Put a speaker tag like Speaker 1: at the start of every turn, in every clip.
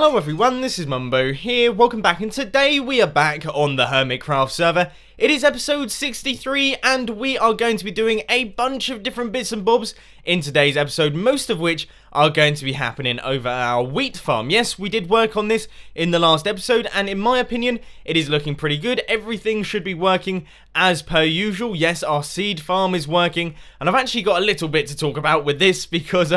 Speaker 1: Hello everyone, this is Mumbo here, welcome back, and today we are back on the Hermitcraft server. It is episode 63 and we are going to be doing a bunch of different bits and bobs in today's episode, most of which are going to be happening over our wheat farm. Yes, we did work on this in the last episode and in my opinion, it is looking pretty good. Everything should be working as per usual. Yes, our seed farm is working, and I've actually got a little bit to talk about with this because,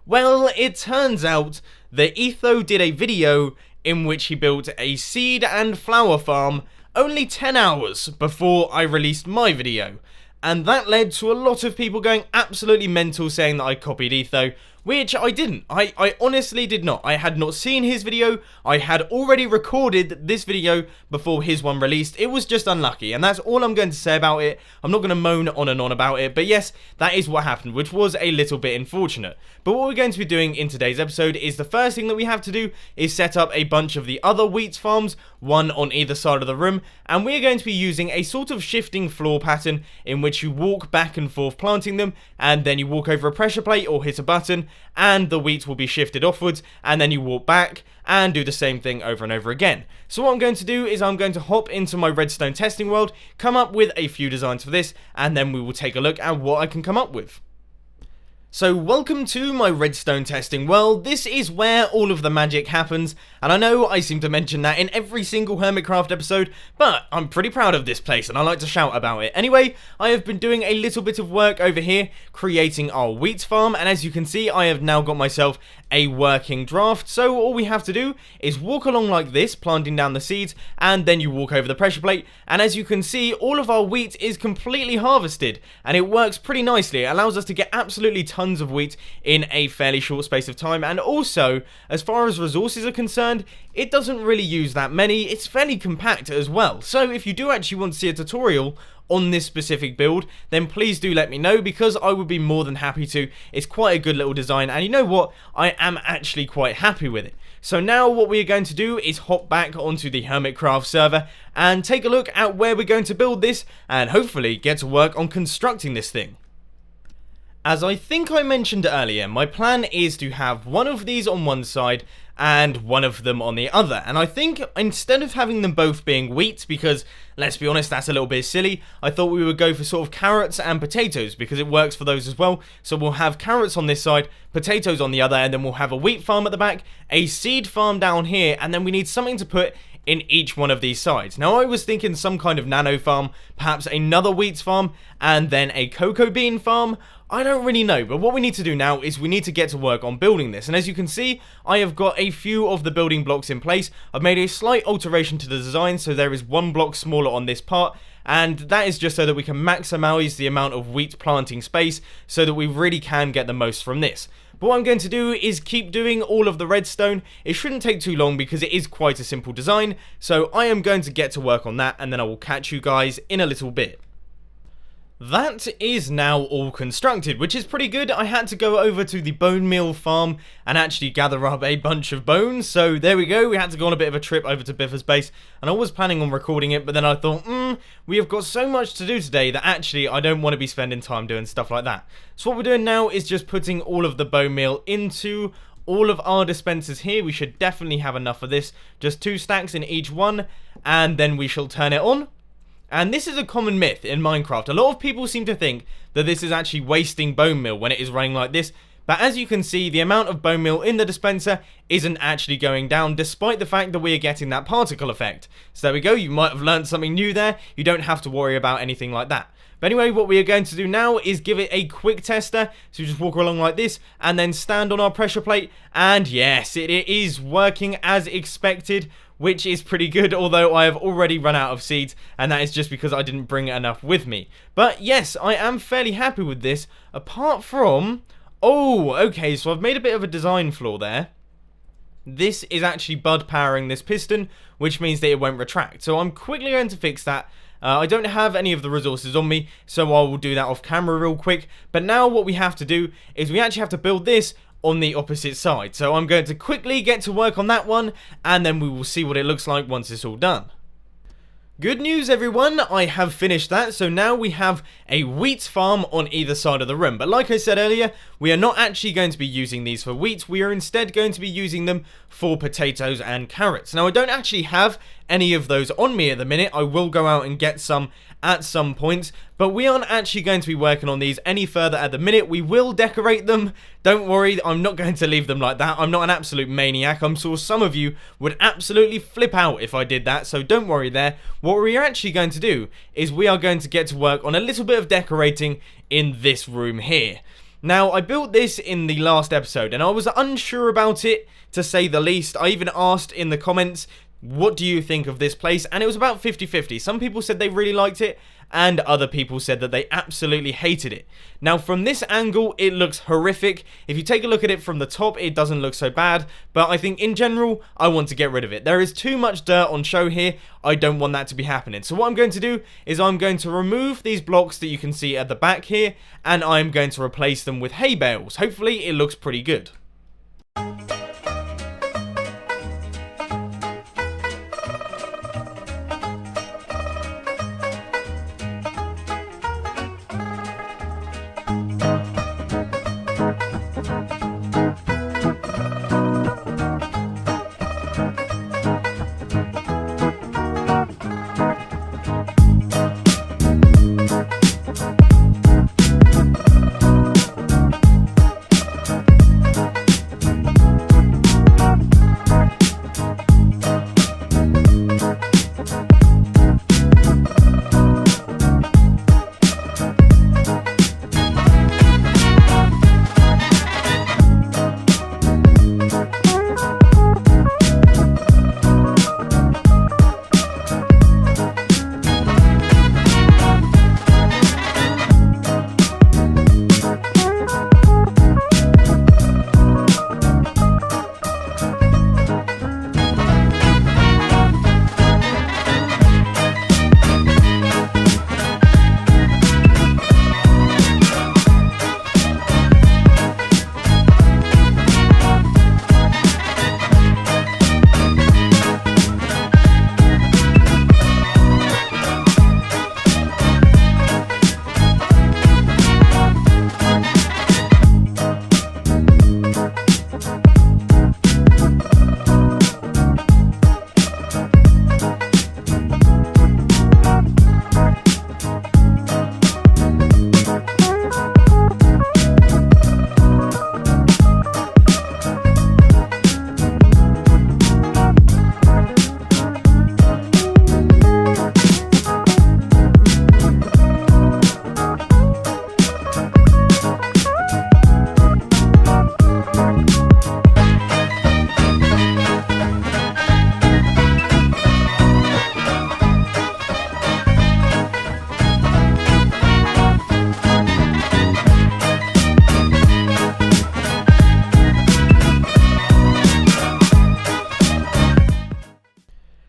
Speaker 1: well, it turns out that Etho did a video in which he built a seed and flower farm only 10 hours before I released my video. And that led to a lot of people going absolutely mental saying that I copied Etho, which I didn't. I honestly did not. I had not seen his video. I had already recorded this video before his one released. It was just unlucky, and that's all I'm going to say about it. I'm not going to moan on and on about it, but yes, that is what happened, which was a little bit unfortunate. But what we're going to be doing in today's episode is the first thing that we have to do is set up a bunch of the other wheat farms, one on either side of the room, and we're going to be using a sort of shifting floor pattern in which you walk back and forth planting them, and then you walk over a pressure plate or hit a button, and the wheat will be shifted offwards, and then you walk back and do the same thing over and over again. So what I'm going to do is I'm going to hop into my redstone testing world, come up with a few designs for this, and then we will take a look at what I can come up with. So welcome to my redstone testing world. This is where all of the magic happens, and I know I seem to mention that in every single Hermitcraft episode, but I'm pretty proud of this place and I like to shout about it. Anyway, I have been doing a little bit of work over here creating our wheat farm, and as you can see I have now got myself a working draft. So all we have to do is walk along like this, planting down the seeds, and then you walk over the pressure plate, and as you can see all of our wheat is completely harvested, and it works pretty nicely. It allows us to get absolutely tons of wheat in a fairly short space of time, and also as far as resources are concerned, it doesn't really use that many. It's fairly compact as well. So if you do actually want to see a tutorial on this specific build, then please do let me know, because I would be more than happy to. It's quite a good little design, and you know what, I am actually quite happy with it. So now what we are going to do is hop back onto the Hermitcraft server and take a look at where we're going to build this, and hopefully get to work on constructing this thing. As I think I mentioned earlier, my plan is to have one of these on one side and one of them on the other, and I think instead of having them both being wheat, because let's be honest, that's a little bit silly, I thought we would go for sort of carrots and potatoes because it works for those as well. So we'll have carrots on this side, potatoes on the other, and then we'll have a wheat farm at the back, a seed farm down here, and then we need something to put in each one of these sides. Now I was thinking some kind of nano farm, perhaps another wheat farm, and then a cocoa bean farm. I don't really know, but what we need to do now is we need to get to work on building this. And as you can see, I have got a few of the building blocks in place. I've made a slight alteration to the design, so there is one block smaller on this part, and that is just so that we can maximize the amount of wheat planting space so that we really can get the most from this. But what I'm going to do is keep doing all of the redstone. It shouldn't take too long because it is quite a simple design, so I am going to get to work on that, and then I will catch you guys in a little bit. That is now all constructed, which is pretty good. I had to go over to the bone meal farm and actually gather up a bunch of bones, so there we go. We had to go on a bit of a trip over to Biffa's base, and I was planning on recording it, but then I thought, we have got so much to do today that actually I don't want to be spending time doing stuff like that. So what we're doing now is just putting all of the bone meal into all of our dispensers here. We should definitely have enough of this, just 2 stacks in each one, and then we shall turn it on. And this is a common myth in Minecraft. A lot of people seem to think that this is actually wasting bone meal when it is running like this. But as you can see, the amount of bone meal in the dispenser isn't actually going down, despite the fact that we are getting that particle effect. So there we go, you might have learned something new there. You don't have to worry about anything like that. But anyway, what we are going to do now is give it a quick tester. So you just walk along like this and then stand on our pressure plate. And yes, it is working as expected, which is pretty good, although I have already run out of seeds, and that is just because I didn't bring enough with me. But yes, I am fairly happy with this, apart from... Oh, okay, so I've made a bit of a design flaw there. This is actually bud powering this piston, which means that it won't retract. So I'm quickly going to fix that. I don't have any of the resources on me, so I will do that off camera real quick. But now what we have to do is we actually have to build this on the opposite side. So I'm going to quickly get to work on that one, and then we will see what it looks like once it's all done. Good news everyone, I have finished that, so now we have a wheat farm on either side of the room. But like I said earlier, we are not actually going to be using these for wheat, we are instead going to be using them for potatoes and carrots. Now, I don't actually have any of those on me at the minute. I will go out and get some at some point, but we aren't actually going to be working on these any further at the minute. We will decorate them. Don't worry, I'm not going to leave them like that. I'm not an absolute maniac. I'm sure some of you would absolutely flip out if I did that, so don't worry there. What we're actually going to do is we are going to get to work on a little bit of decorating in this room here. Now, I built this in the last episode, and I was unsure about it, to say the least. I even asked in the comments, what do you think of this place? And it was about 50-50. Some people said they really liked it, and other people said that they absolutely hated it. Now, from this angle, it looks horrific. If you take a look at it from the top, it doesn't look so bad, but I think in general, I want to get rid of it. There is too much dirt on show here. I don't want that to be happening. So what I'm going to do is I'm going to remove these blocks that you can see at the back here, and I'm going to replace them with hay bales. Hopefully, it looks pretty good.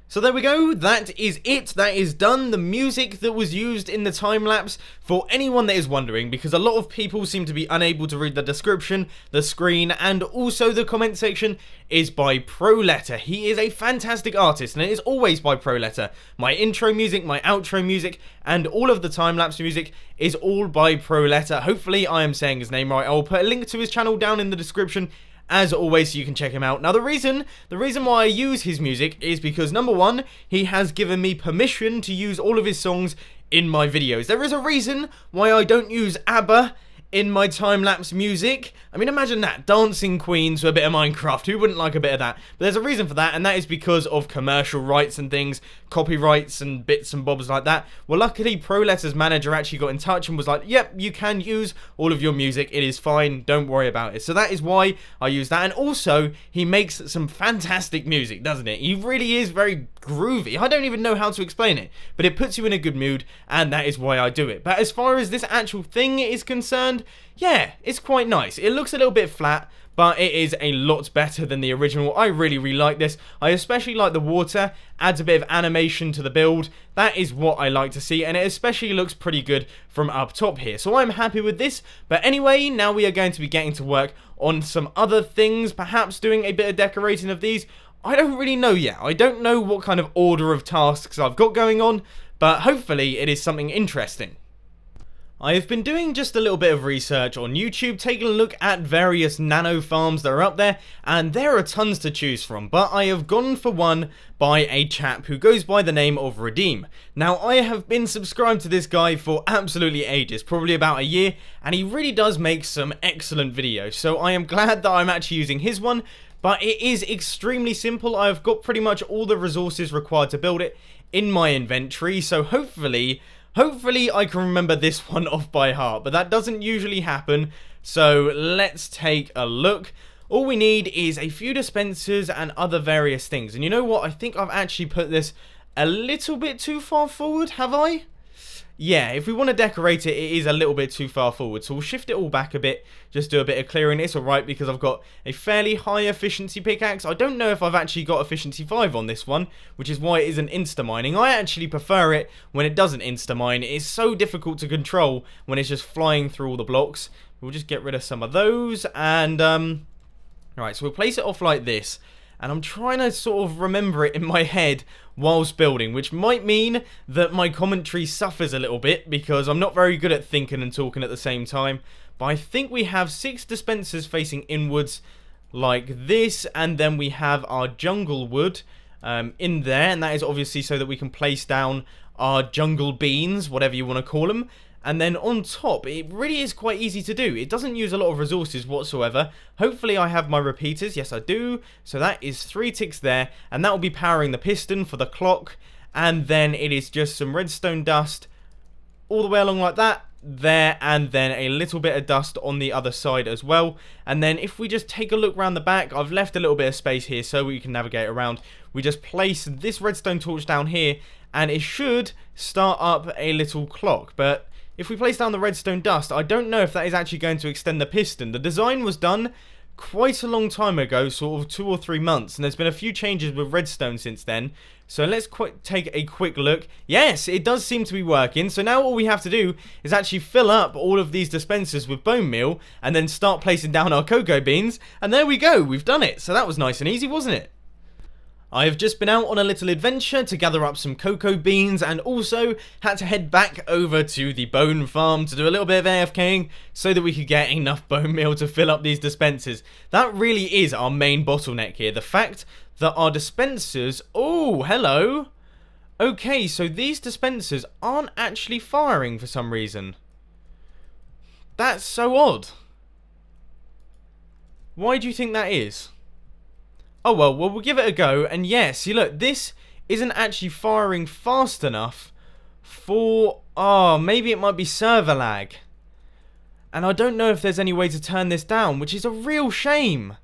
Speaker 1: So there we go, that is it, that is done. The music that was used in the time-lapse, for anyone that is wondering, because a lot of people seem to be unable to read the description, the screen, and also the comment section, is by Proleter. He is a fantastic artist, and it is always by Proleter. My intro music, my outro music, and all of the time-lapse music is all by Proleter. Hopefully I am saying his name right. I will put a link to his channel down in the description, as always, so you can check him out. Now, the reason why I use his music is because, number one, he has given me permission to use all of his songs in my videos. There is a reason why I don't use ABBA in my time-lapse music. I mean, imagine that, Dancing Queens with a bit of Minecraft. Who wouldn't like a bit of that? But there's a reason for that, and that is because of commercial rights and things, copyrights and bits and bobs like that. Well, luckily, Proleter's manager actually got in touch and was like, yep, you can use all of your music. It is fine. Don't worry about it. So that is why I use that. And also, he makes some fantastic music, doesn't it? He really is very groovy. I don't even know how to explain it, but it puts you in a good mood, and that is why I do it. But as far as this actual thing is concerned, yeah, it's quite nice. It looks a little bit flat, but it is a lot better than the original. I really like this. I especially like the water, adds a bit of animation to the build. That is what I like to see, and it especially looks pretty good from up top here. So I'm happy with this, but anyway, now we are going to be getting to work on some other things, perhaps doing a bit of decorating of these. I don't really know yet. I don't know what kind of order of tasks I've got going on, but hopefully it is something interesting. I have been doing just a little bit of research on YouTube, taking a look at various nano farms that are up there, and there are tons to choose from, but I have gone for one by a chap who goes by the name of Redeem. Now, I have been subscribed to this guy for absolutely ages, probably about a year, and he really does make some excellent videos, so I am glad that I'm actually using his one, but it is extremely simple. I've got pretty much all the resources required to build it in my inventory, so hopefully I can remember this one off by heart, but that doesn't usually happen, so let's take a look. All we need is a few dispensers and other various things, and you know what, I think I've actually put this a little bit too far forward, have I? Yeah, if we want to decorate it, it is a little bit too far forward, so we'll shift it all back a bit, just do a bit of clearing. It's alright because I've got a fairly high efficiency pickaxe. I don't know if I've actually got efficiency 5 on this one, which is why it isn't insta-mining. I actually prefer it when it doesn't insta-mine. It is so difficult to control when it's just flying through all the blocks. We'll just get rid of some of those, and alright, so we'll place it off like this. And I'm trying to sort of remember it in my head whilst building, which might mean that my commentary suffers a little bit because I'm not very good at thinking and talking at the same time. But I think we have 6 dispensers facing inwards like this, and then we have our jungle wood in there, and that is obviously so that we can place down our jungle beans, whatever you want to call them. And then on top, it really is quite easy to do. It doesn't use a lot of resources whatsoever. Hopefully I have my repeaters. Yes, I do. So that is 3 ticks there. And that will be powering the piston for the clock. And then it is just some redstone dust all the way along like that. There, and then a little bit of dust on the other side as well. And then if we just take a look around the back, I've left a little bit of space here so we can navigate around. We just place this redstone torch down here, and it should start up a little clock. But if we place down the redstone dust, I don't know if that is actually going to extend the piston. The design was done quite a long time ago, sort of 2 or 3 months, and there's been a few changes with redstone since then. So let's take a quick look. Yes, it does seem to be working. So now all we have to do is actually fill up all of these dispensers with bone meal and then start placing down our cocoa beans. And there we go, we've done it. So that was nice and easy, wasn't it? I have just been out on a little adventure to gather up some cocoa beans, and also had to head back over to the bone farm to do a little bit of AFKing so that we could get enough bone meal to fill up these dispensers. That really is our main bottleneck here, the fact that our dispensers... Oh, hello! Okay, so these dispensers aren't actually firing for some reason. That's so odd. Why do you think that is? Oh, well, we'll give it a go, and yeah, see, look, this isn't actually firing fast enough for... Oh, maybe it might be server lag. And I don't know if there's any way to turn this down, which is a real shame.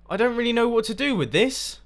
Speaker 1: I don't really know what to do with this.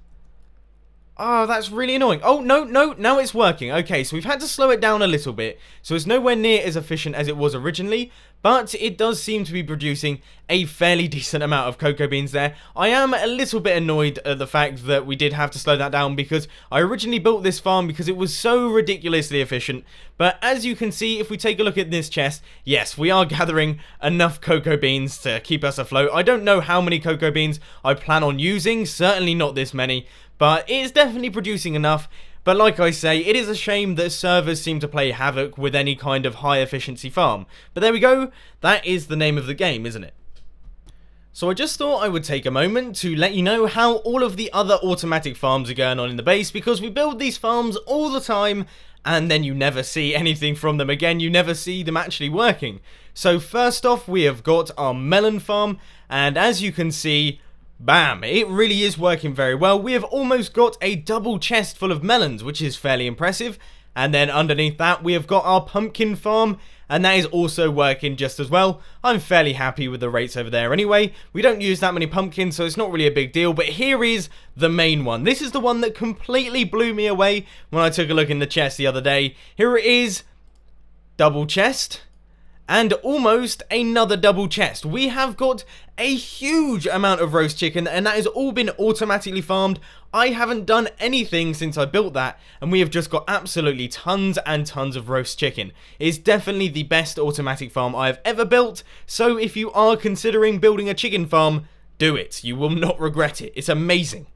Speaker 1: Oh, that's really annoying. Oh, no, now it's working. Okay, so we've had to slow it down a little bit. So it's nowhere near as efficient as it was originally, but it does seem to be producing a fairly decent amount of cocoa beans there. I am a little bit annoyed at the fact that we did have to slow that down because I originally built this farm because it was so ridiculously efficient. But as you can see, if we take a look at this chest, yes, we are gathering enough cocoa beans to keep us afloat. I don't know how many cocoa beans I plan on using, certainly not this many, but it is definitely producing enough. But like I say, it is a shame that servers seem to play havoc with any kind of high efficiency farm. But there we go, that is the name of the game, isn't it? So I just thought I would take a moment to let you know how all of the other automatic farms are going on in the base, because we build these farms all the time and then you never see anything from them again, you never see them actually working. So first off, we have got our melon farm, and as you can see, bam, it really is working very well. We have almost got a double chest full of melons, which is fairly impressive. And then underneath that, we have got our pumpkin farm, and that is also working just as well. I'm fairly happy with the rates over there anyway. We don't use that many pumpkins, so it's not really a big deal. But here is the main one. This is the one that completely blew me away when I took a look in the chest the other day. Here it is, double chest. And almost another double chest. We have got a huge amount of roast chicken, and that has all been automatically farmed. I haven't done anything since I built that, and we have just got absolutely tons and tons of roast chicken. It's definitely the best automatic farm I have ever built, so if you are considering building a chicken farm, do it. You will not regret it. It's amazing.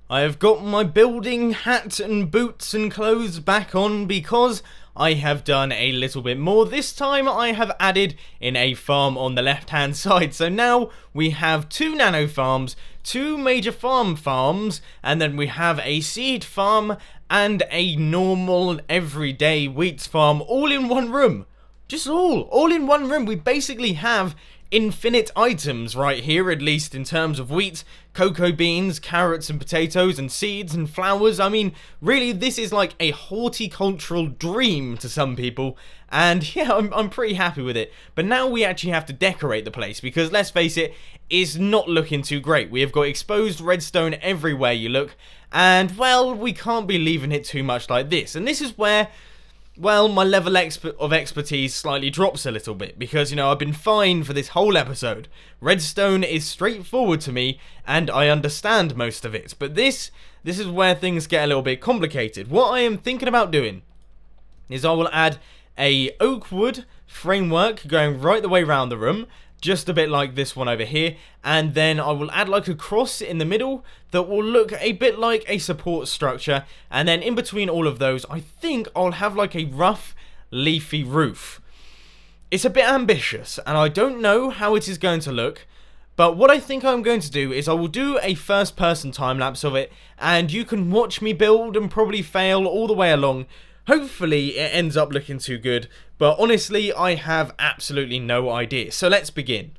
Speaker 1: I have got my building hat and boots and clothes back on because I have done a little bit more. This time I have added in a farm on the left hand side. So now we have 2 nano farms, 2 major farms, and then we have a seed farm and a normal everyday wheat farm all in one room. Just all in one room. We basically have infinite items right here, at least in terms of wheat, cocoa beans, carrots and potatoes and seeds and flowers. I mean, really, this is like a horticultural dream to some people, and yeah, I'm pretty happy with it. But now we actually have to decorate the place, because let's face it, it's not looking too great. We have got exposed redstone everywhere you look, and well, we can't be leaving it too much like this. And this is where, well, my level of expertise slightly drops a little bit, because, you know, I've been fine for this whole episode. Redstone is straightforward to me, and I understand most of it. But this is where things get a little bit complicated. What I am thinking about doing is I will add a oak wood framework going right the way around the room, just a bit like this one over here, and then I will add like a cross in the middle that will look a bit like a support structure, and then in between all of those I think I'll have like a rough leafy roof. It's a bit ambitious and I don't know how it is going to look, but what I think I'm going to do is I will do a first person time lapse of it, and you can watch me build and probably fail all the way along. Hopefully it ends up looking too good, but honestly I have absolutely no idea. So let's begin.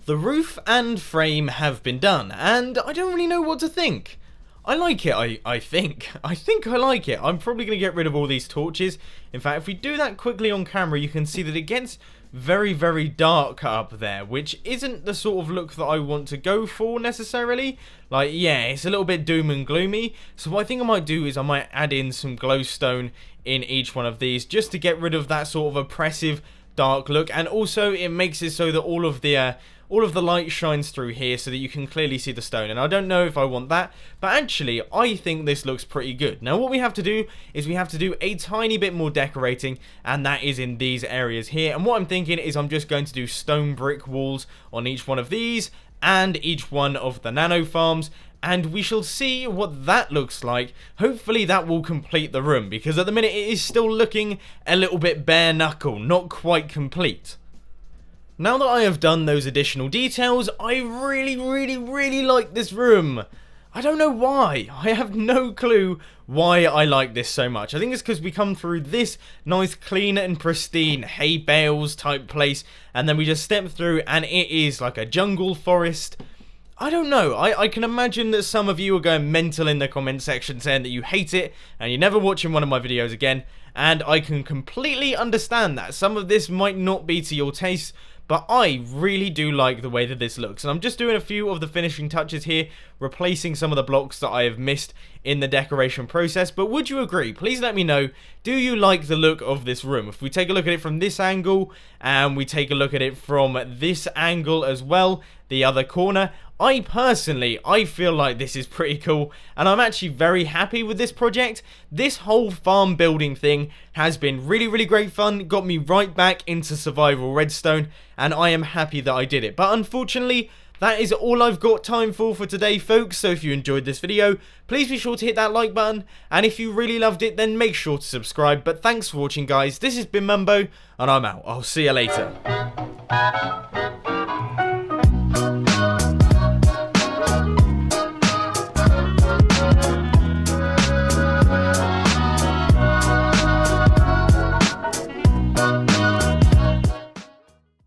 Speaker 1: The roof and frame have been done, and I don't really know what to think. I like it, I think. I think I like it. I'm probably going to get rid of all these torches. In fact, if we do that quickly on camera, you can see that it gets very, very dark up there, which isn't the sort of look that I want to go for necessarily. Like, yeah, it's a little bit doom and gloomy. So what I think I might do is I might add in some glowstone in each one of these, just to get rid of that sort of oppressive dark look. And also it makes it so that all of the light shines through here so that you can clearly see the stone. And I don't know if I want that, but actually I think this looks pretty good. Now what we have to do is we have to do a tiny bit more decorating, and that is in these areas here. And what I'm thinking is I'm just going to do stone brick walls on each one of these and each one of the nano farms, and we shall see what that looks like. Hopefully that will complete the room, because at the minute it is still looking a little bit bare knuckle, not quite complete. Now that I have done those additional details, I really like this room. I don't know why. I have no clue why I like this so much. I think it's because we come through this nice clean and pristine hay bales type place, and then we just step through and it is like a jungle forest. I don't know. I can imagine that some of you are going mental in the comment section saying that you hate it and you're never watching one of my videos again. and I can completely understand that some of this might not be to your taste, but I really do like the way that this looks. And I'm just doing a few of the finishing touches here, replacing some of the blocks that I have missed in the decoration process. But would you agree? Please let me know, do you like the look of this room? If we take a look at it from this angle, and we take a look at it from this angle as well, the other corner, I feel like this is pretty cool, and I'm actually very happy with this project. This whole farm building thing has been really great fun, got me right back into survival redstone, and I am happy that I did it. But unfortunately, that is all I've got time for today, folks. So if you enjoyed this video, please be sure to hit that like button, and if you really loved it, then make sure to subscribe. But thanks for watching, guys. This has been Mumbo, and I'm out. I'll see you later.